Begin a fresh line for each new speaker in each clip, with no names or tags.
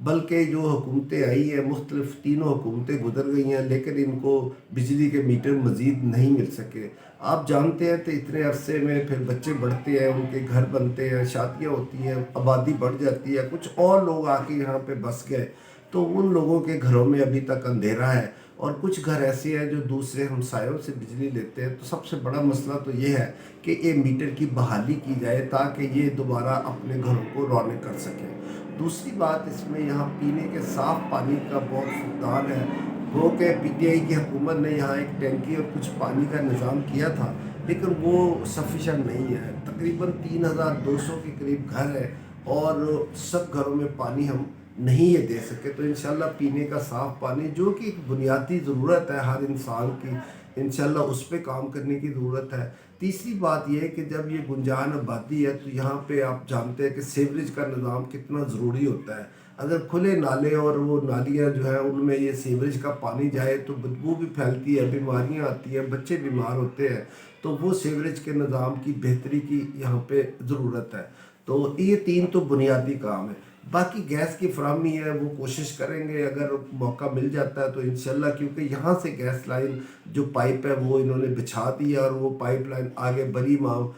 بلکہ جو حکومتیں آئی ہیں مختلف تینوں حکومتیں گزر گئی ہیں لیکن ان کو بجلی کے میٹر مزید نہیں مل سکے. آپ جانتے ہیں تو اتنے عرصے میں پھر بچے بڑھتے ہیں، ان کے گھر بنتے ہیں، شادیاں ہوتی ہیں، آبادی بڑھ جاتی ہے، کچھ اور لوگ آ کے یہاں پہ بس گئے تو ان لوگوں کے گھروں میں ابھی تک اندھیرا ہے. اور کچھ گھر ایسے ہیں جو دوسرے ہمسایوں سے بجلی لیتے ہیں. تو سب سے بڑا مسئلہ تو یہ ہے کہ یہ میٹر کی بحالی کی جائے تاکہ یہ دوبارہ اپنے گھروں کو رونق کر سکیں. دوسری بات اس میں یہاں پینے کے صاف پانی کا بہت فقدان ہے. وہ کہ پی ٹی آئی کی حکومت نے یہاں ایک ٹینکی اور کچھ پانی کا نظام کیا تھا لیکن وہ سفیشینٹ نہیں ہے. تقریباً 3200 کے قریب گھر ہے اور سب گھروں میں پانی ہم نہیں یہ دے سکے. تو انشاءاللہ پینے کا صاف پانی جو کہ ایک بنیادی ضرورت ہے ہر انسان کی، انشاءاللہ اس پہ کام کرنے کی ضرورت ہے. تیسری بات یہ ہے کہ جب یہ گنجان آبادی ہے تو یہاں پہ آپ جانتے ہیں کہ سیوریج کا نظام کتنا ضروری ہوتا ہے. اگر کھلے نالے اور وہ نالیاں جو ہیں ان میں یہ سیوریج کا پانی جائے تو بدبو بھی پھیلتی ہے، بیماریاں آتی ہیں، بچے بیمار ہوتے ہیں. تو وہ سیوریج کے نظام کی بہتری کی یہاں پہ ضرورت ہے. تو یہ تین تو بنیادی کام ہے. باقی گیس کی فراہمی ہے وہ کوشش کریں گے اگر موقع مل جاتا ہے تو انشاءاللہ، کیونکہ یہاں سے گیس لائن جو پائپ ہے وہ انہوں نے بچھا دی ہے اور وہ پائپ لائن آگے بری مام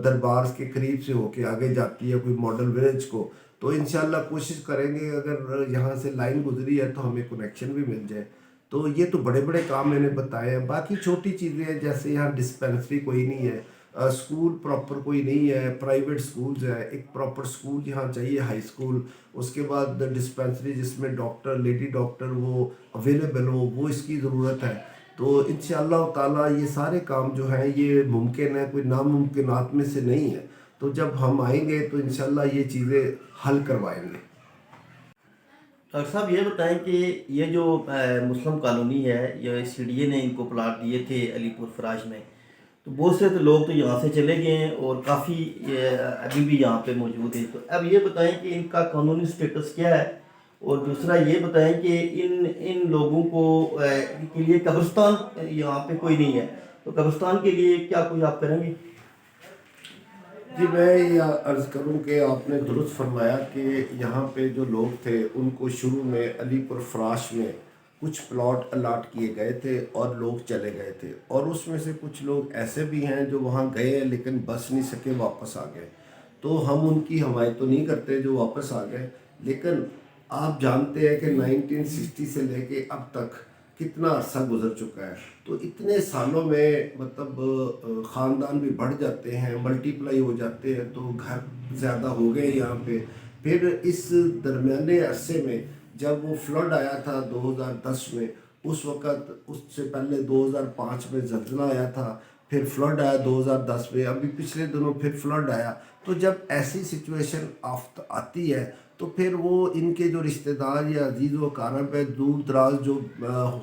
دربار کے قریب سے ہو کے آگے جاتی ہے کوئی ماڈل ولیج کو. تو انشاءاللہ کوشش کریں گے اگر یہاں سے لائن گزری ہے تو ہمیں کنیکشن بھی مل جائے. تو یہ تو بڑے بڑے کام میں نے بتائے ہیں. باقی چھوٹی چیزیں ہیں جیسے یہاں ڈسپینسری کوئی نہیں ہے، اسکول پراپر کوئی نہیں ہے، پرائیویٹ سکولز ہے. ایک پراپر سکول یہاں چاہیے، ہائی سکول. اس کے بعد ڈسپینسری جس میں ڈاکٹر، لیڈی ڈاکٹر وہ اویلیبل ہو، وہ اس کی ضرورت ہے. تو انشاءاللہ تعالیٰ یہ سارے کام جو ہیں یہ ممکن ہے، کوئی ناممکنات میں سے نہیں ہے. تو جب ہم آئیں گے تو انشاءاللہ یہ چیزیں حل کروائیں گے.
ڈاکٹر صاحب یہ بتائیں کہ یہ جو مسلم کالونی ہے، یہ سی ڈی اے نے ان کو پلاٹ دیے تھے علی پور فراش میں، تو بہت سے تو لوگ تو یہاں سے چلے گئے ہیں اور کافی ابھی بھی یہاں پہ موجود ہیں. تو اب یہ بتائیں کہ ان کا قانونی سٹیٹس کیا ہے، اور دوسرا یہ بتائیں کہ ان لوگوں کو کے لیے قبرستان یہاں پہ کوئی نہیں ہے، تو قبرستان کے لیے کیا کچھ آپ کریں گے؟
جی میں یہ عرض کروں کہ آپ نے درست فرمایا کہ یہاں پہ جو لوگ تھے ان کو شروع میں علی پور فراش میں کچھ پلاٹ الاٹ کیے گئے تھے اور لوگ چلے گئے تھے. اور اس میں سے کچھ لوگ ایسے بھی ہیں جو وہاں گئے ہیں لیکن بس نہیں سکے، واپس آ گئے. تو ہم ان کی حمایت تو نہیں کرتے جو واپس آ گئے، لیکن آپ جانتے ہیں کہ 1960 سے لے کے اب تک کتنا عرصہ گزر چکا ہے. تو اتنے سالوں میں مطلب خاندان بھی بڑھ جاتے ہیں، ملٹی پلائی ہو جاتے ہیں، تو گھر زیادہ ہو گئے یہاں پہ. پھر اس درمیانے عرصے میں جب وہ فلڈ آیا تھا 2010 میں، اس وقت اس سے پہلے 2005 میں زلزلہ آیا تھا، پھر فلڈ آیا 2010 میں، ابھی پچھلے دنوں پھر فلڈ آیا. تو جب ایسی سچویشن آتی ہے تو پھر وہ ان کے جو رشتہ دار یا عزیز و اقارب ہے دور دراز جو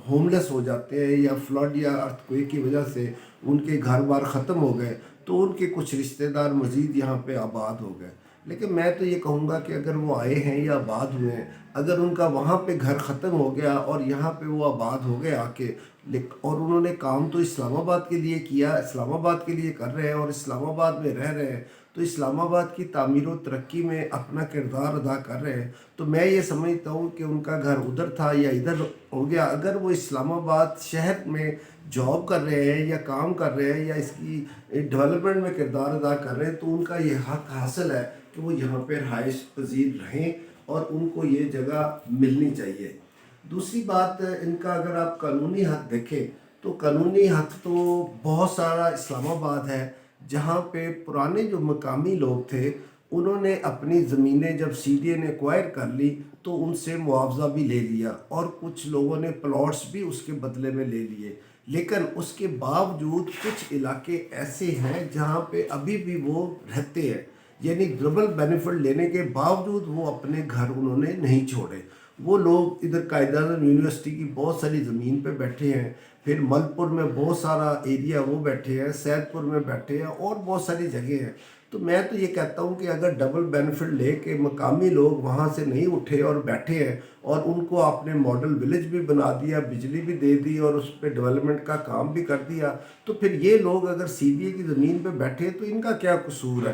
ہوم لیس ہو جاتے ہیں یا فلڈ یا ارتھکویک کی وجہ سے ان کے گھر بار ختم ہو گئے، تو ان کے کچھ رشتہ دار مزید یہاں پہ آباد ہو گئے. لیکن میں تو یہ کہوں گا کہ اگر وہ آئے ہیں یا آباد ہوئے ہیں، اگر ان کا وہاں پہ گھر ختم ہو گیا اور یہاں پہ وہ آباد ہو گئے آ کے، اور انہوں نے کام تو اسلام آباد کے لیے کیا، اسلام آباد کے لیے کر رہے ہیں اور اسلام آباد میں رہ رہے ہیں، تو اسلام آباد کی تعمیر و ترقی میں اپنا کردار ادا کر رہے ہیں، تو میں یہ سمجھتا ہوں کہ ان کا گھر ادھر تھا یا ادھر ہو گیا، اگر وہ اسلام آباد شہر میں جاب کر رہے ہیں یا کام کر رہے ہیں یا اس کی ڈیولپمنٹ میں کردار ادا کر رہے ہیں، تو ان کا یہ حق حاصل ہے کہ وہ یہاں پہ رہائش پذیر رہیں اور ان کو یہ جگہ ملنی چاہیے. دوسری بات ان کا اگر آپ قانونی حق دیکھیں تو قانونی حق تو بہت سارا اسلام آباد ہے، جہاں پہ پرانے جو مقامی لوگ تھے انہوں نے اپنی زمینیں جب سی ڈی اے نے ایکوائر کر لی تو ان سے معاوضہ بھی لے لیا اور کچھ لوگوں نے پلاٹس بھی اس کے بدلے میں لے لیے. لیکن اس کے باوجود کچھ علاقے ایسے ہیں جہاں پہ ابھی بھی وہ رہتے ہیں، یعنی ڈبل بینیفٹ لینے کے باوجود وہ اپنے گھر انہوں نے نہیں چھوڑے. وہ لوگ ادھر قائد اعظم یونیورسٹی کی بہت ساری زمین پہ بیٹھے ہیں، پھر مل پور میں بہت سارا ایریا وہ بیٹھے ہیں، سید پور میں بیٹھے ہیں اور بہت ساری جگہ ہیں. تو میں تو یہ کہتا ہوں کہ اگر ڈبل بینیفٹ لے کے مقامی لوگ وہاں سے نہیں اٹھے اور بیٹھے ہیں اور ان کو آپ نے ماڈل ولیج بھی بنا دیا، بجلی بھی دے دی اور اس پہ ڈیولپمنٹ کا کام بھی کر دیا، تو پھر یہ لوگ اگر سی ڈی اے کی زمین پہ بیٹھے تو ان کا کیا قصور ہے؟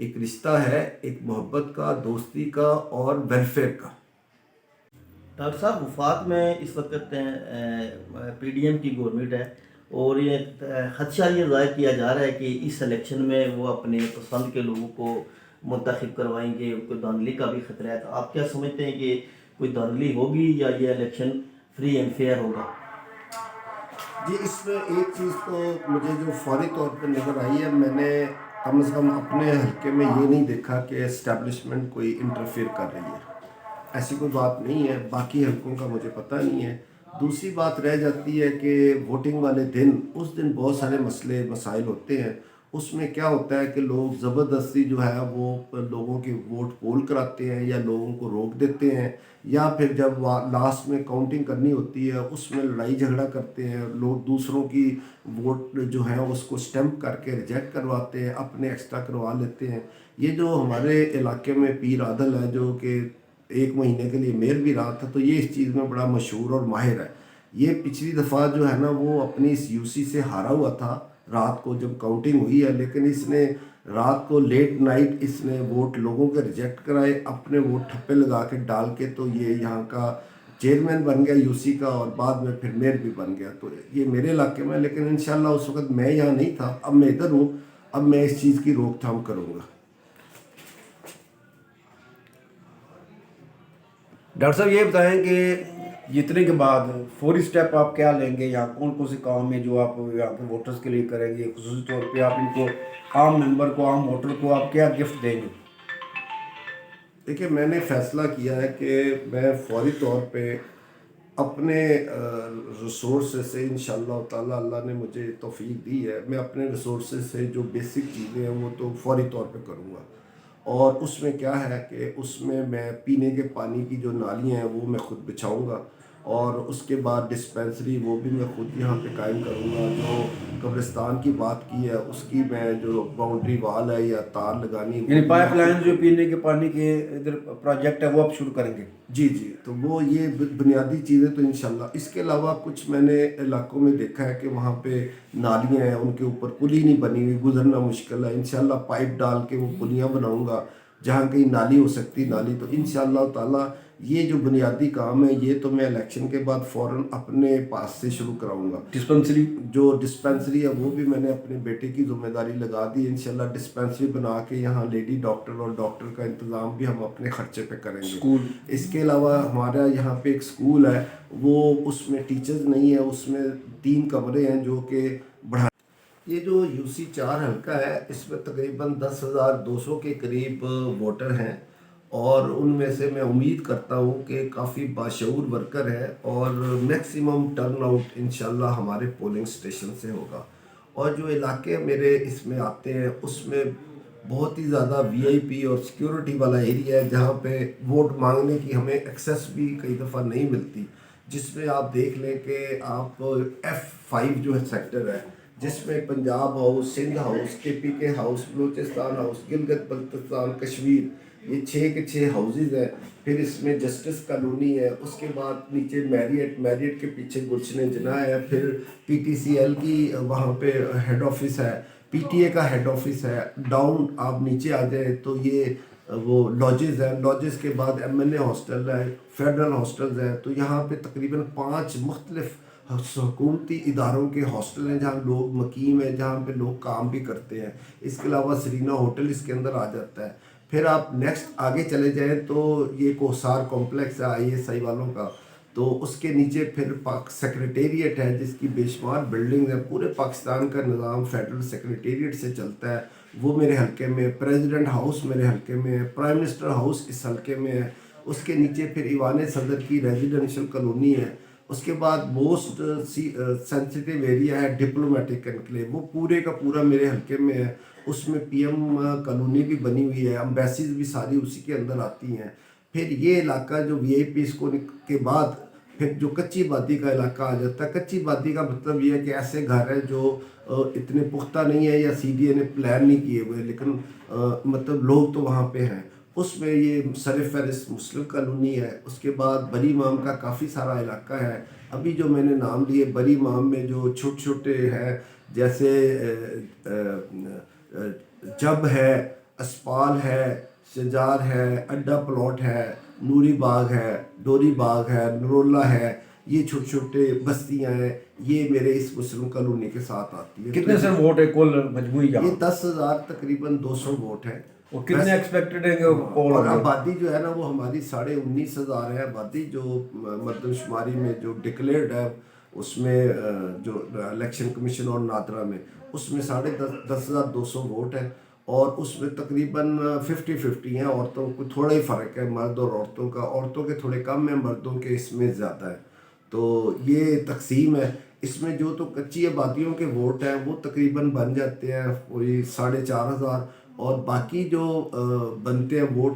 ایک رشتہ ہے، ایک محبت کا، دوستی کا اور ویلفیئر کا۔
ڈاکٹر صاحب وفات میں اس وقت پی ڈی ایم کی گورنمنٹ ہے اور یہ خدشہ یہ ظاہر کیا جا رہا ہے کہ اس الیکشن میں وہ اپنے پسند کے لوگوں کو منتخب کروائیں گے، کوئی دھاندلی کا بھی خطرہ ہے، تو آپ کیا سمجھتے ہیں کہ کوئی دھاندلی ہوگی یا یہ الیکشن فری اینڈ فیئر ہوگا؟
جی، اس میں ایک چیز تو مجھے جو فوری طور پہ نظر آئی ہے، میں نے کم از کم اپنے حلقے میں یہ نہیں دیکھا کہ اسٹیبلشمنٹ کوئی انٹرفیئر کر رہی ہے، ایسی کوئی بات نہیں ہے۔ باقی حلقوں کا مجھے پتہ نہیں ہے۔ دوسری بات رہ جاتی ہے کہ ووٹنگ والے دن، اس دن بہت سارے مسئلے مسائل ہوتے ہیں۔ اس میں کیا ہوتا ہے کہ لوگ زبردستی جو ہے وہ لوگوں کے ووٹ پول کراتے ہیں یا لوگوں کو روک دیتے ہیں، یا پھر جب لاسٹ میں کاؤنٹنگ کرنی ہوتی ہے اس میں لڑائی جھگڑا کرتے ہیں، لوگ دوسروں کی ووٹ جو ہیں اس کو سٹیمپ کر کے ریجیکٹ کرواتے ہیں، اپنے ایکسٹرا کروا لیتے ہیں۔ یہ جو ہمارے علاقے میں پیر عادل ہے جو کہ 1 مہینے کے لیے میئر بھی رہا تھا، تو یہ اس چیز میں بڑا مشہور اور ماہر ہے۔ یہ پچھلی دفعہ جو ہے نا وہ اپنی اس یو سی سے ہارا ہوا تھا رات کو جب کاؤنٹنگ ہوئی ہے، لیکن اس نے رات کو لیٹ نائٹ اس نے ووٹ لوگوں کے ریجیکٹ کرائے، اپنے ووٹ ٹھپے لگا کے ڈال کے، تو یہ یہاں کا چیئرمین بن گیا یو سی کا اور بعد میں پھر میئر بھی بن گیا۔ تو یہ میرے علاقے میں، لیکن انشاءاللہ اس وقت میں یہاں نہیں تھا، اب میں ادھر ہوں، اب میں اس چیز کی روک تھام کروں گا۔
ڈاکٹر صاحب یہ بتائیں کہ جتنے کے بعد فوری سٹیپ آپ کیا لیں گے، یا کون کون سے کام ہیں جو آپ یہاں کے ووٹرز کے لیے کریں گے؟ خصوصی طور پہ آپ ان کو، عام ممبر کو، عام ووٹر کو آپ کیا گفٹ دیں گے؟
دیکھیں، میں نے فیصلہ کیا ہے کہ میں فوری طور پہ اپنے ریسورسز سے، انشاءاللہ تعالیٰ اللہ نے مجھے توفیق دی ہے، میں اپنے ریسورسز سے جو بیسک چیزیں ہیں وہ تو فوری طور پہ کروں گا۔ اور اس میں کیا ہے کہ اس میں پینے کے پانی کی جو نالیاں ہیں وہ میں خود بچھاؤں گا، اور اس کے بعد ڈسپینسری وہ بھی میں خود یہاں پہ قائم کروں گا۔ جو قبرستان کی بات کی ہے اس کی میں جو باؤنڈری وال ہے یا تار لگانی،
یعنی پائپ لائن جو پینے کے پانی کے ادھر پروجیکٹ ہے وہ آپ شروع کریں گے؟
جی، تو وہ یہ بنیادی چیزیں تو انشاءاللہ۔ اس کے علاوہ کچھ میں نے علاقوں میں دیکھا ہے کہ وہاں پہ نالیاں ہیں، ان کے اوپر پلی نہیں بنی ہوئی، گزرنا مشکل ہے، انشاءاللہ پائپ ڈال کے وہ پلیاں بناؤں گا۔ جہاں کہیں نالی ہو سکتی نالی، تو انشاءاللہ تعالیٰ یہ جو بنیادی کام ہے یہ تو میں الیکشن کے بعد فوراً اپنے پاس سے شروع کراؤں گا۔ ڈسپینسری ہے وہ بھی میں نے اپنے بیٹے کی ذمہ داری لگا دی، انشاءاللہ ڈسپینسری بنا کے یہاں لیڈی ڈاکٹر اور ڈاکٹر کا انتظام بھی ہم اپنے خرچے پہ کریں گے۔ اس کے علاوہ ہمارا یہاں پہ ایک سکول ہے، وہ اس میں ٹیچرز نہیں ہیں، اس میں 3 کمرے ہیں جو کہ بڑھا۔ یہ جو یو سی 4 حلقہ ہے اس میں تقریباً 10,200 کے قریب ووٹر ہیں، اور ان میں سے میں امید کرتا ہوں کہ کافی باشعور ورکر ہے، اور میکسیمم ٹرن آؤٹ انشاءاللہ ہمارے پولنگ سٹیشن سے ہوگا۔ اور جو علاقے میرے اس میں آتے ہیں اس میں بہت ہی زیادہ وی آئی پی اور سیکیورٹی والا ایریا ہے، جہاں پہ ووٹ مانگنے کی ہمیں ایکسیس بھی کئی دفعہ نہیں ملتی، جس میں آپ دیکھ لیں کہ آپ F5 جو ہے سیکٹر ہے، جس میں پنجاب ہاؤس، سندھ ہاؤس، کے پی کے ہاؤس، بلوچستان ہاؤس، گلگت بلتستان، کشمیر، یہ 6 کے 6 ہاؤسز ہیں۔ پھر اس میں جسٹس کالونی ہے، اس کے بعد نیچے میریٹ کے پیچھے گلشن جناح ہے، پھر پی ٹی سی ایل کی وہاں پہ ہیڈ آفس ہے، پی ٹی اے کا ہیڈ آفس ہے۔ ڈاؤن آپ نیچے آ جائیں تو یہ وہ لاجز ہیں، لاجز کے بعد ایم این اے ہاسٹل ہے، فیڈرل ہاسٹلز ہیں۔ تو یہاں پہ تقریباً 5 مختلف حکومتی اداروں کے ہاسٹل ہیں جہاں لوگ مقیم ہیں، جہاں پہ لوگ کام بھی کرتے ہیں۔ اس کے علاوہ سرینا ہوٹل اس کے اندر آ جاتا ہے۔ پھر آپ نیکسٹ آگے چلے جائیں تو یہ کوسار کمپلیکس ہے آئی ایس آئی والوں کا، تو اس کے نیچے پھر سیکریٹریٹ ہے جس کی بے شمار بلڈنگ ہے۔ پورے پاکستان کا نظام فیڈرل سیکریٹریٹ سے چلتا ہے، وہ میرے حلقے میں ہے۔ پریزیڈنٹ ہاؤس میرے حلقے میں ہے، پرائم منسٹر ہاؤس اس حلقے میں ہے۔ اس کے نیچے پھر ایوان صدر کی ریزیڈنشل کالونی ہے۔ اس کے بعد موسٹ سینسٹیو ایریا ہے ڈپلومیٹک انکلیو، وہ پورے کا پورا میرے حلقے میں ہے۔ اس میں پی ایم کالونی بھی بنی ہوئی ہے، امبیسیز بھی ساری اسی کے اندر آتی ہیں۔ پھر یہ علاقہ جو وی آئی پی اس کو کے بعد پھر جو کچی آبادی کا علاقہ آ جاتا ہے۔ کچی آبادی کا مطلب یہ ہے کہ ایسے گھر ہیں جو اتنے پختہ نہیں ہے یا سی ڈی اے نے پلان نہیں کیے ہوئے، لیکن مطلب لوگ تو وہاں پہ ہیں۔ اس میں یہ سر فہرست مسلم کالونی ہے۔ اس کے بعد بری امام کا کافی سارا علاقہ ہے۔ ابھی جو میں نے نام لیے بری امام میں جو چھوٹے چھوٹے ہیں، جیسے جب ہے، اسپال ہے، شجار ہے، اڈا پلاٹ ہے، نوری باغ ہے، ڈوری باغ ہے، نرولا ہے، یہ چھوٹے چھوٹے بستیاں ہیں، یہ میرے اس مسلم کالونی کے ساتھ آتی ہے۔
کتنے سر ووٹ ہے کل مجموعی
یہ
یہاں؟
10,000 تقریباً 200 ووٹ ہیں،
اور کتنے ایکسپیکٹڈ ہیں کہ پول
اور
ہوں گے؟
آبادی جو ہے نا وہ ہماری 19,500 ہے آبادی، جو مردم شماری میں جو ڈکلیئرڈ ہے اس میں جو الیکشن کمیشن اور نادرا میں، اس میں 10,200 ووٹ ہیں، اور اس میں تقریباً 50-50 ہیں، عورتوں کو تھوڑا ہی فرق ہے، مرد اور عورتوں کا، عورتوں کے تھوڑے کم ہیں، مردوں کے اس میں زیادہ ہے۔ تو یہ تقسیم ہے، اس میں جو تو کچی آبادیوں کے ووٹ ہیں وہ تقریباً بن جاتے ہیں وہی 4,500، اور باقی جو بنتے ہیں ووٹ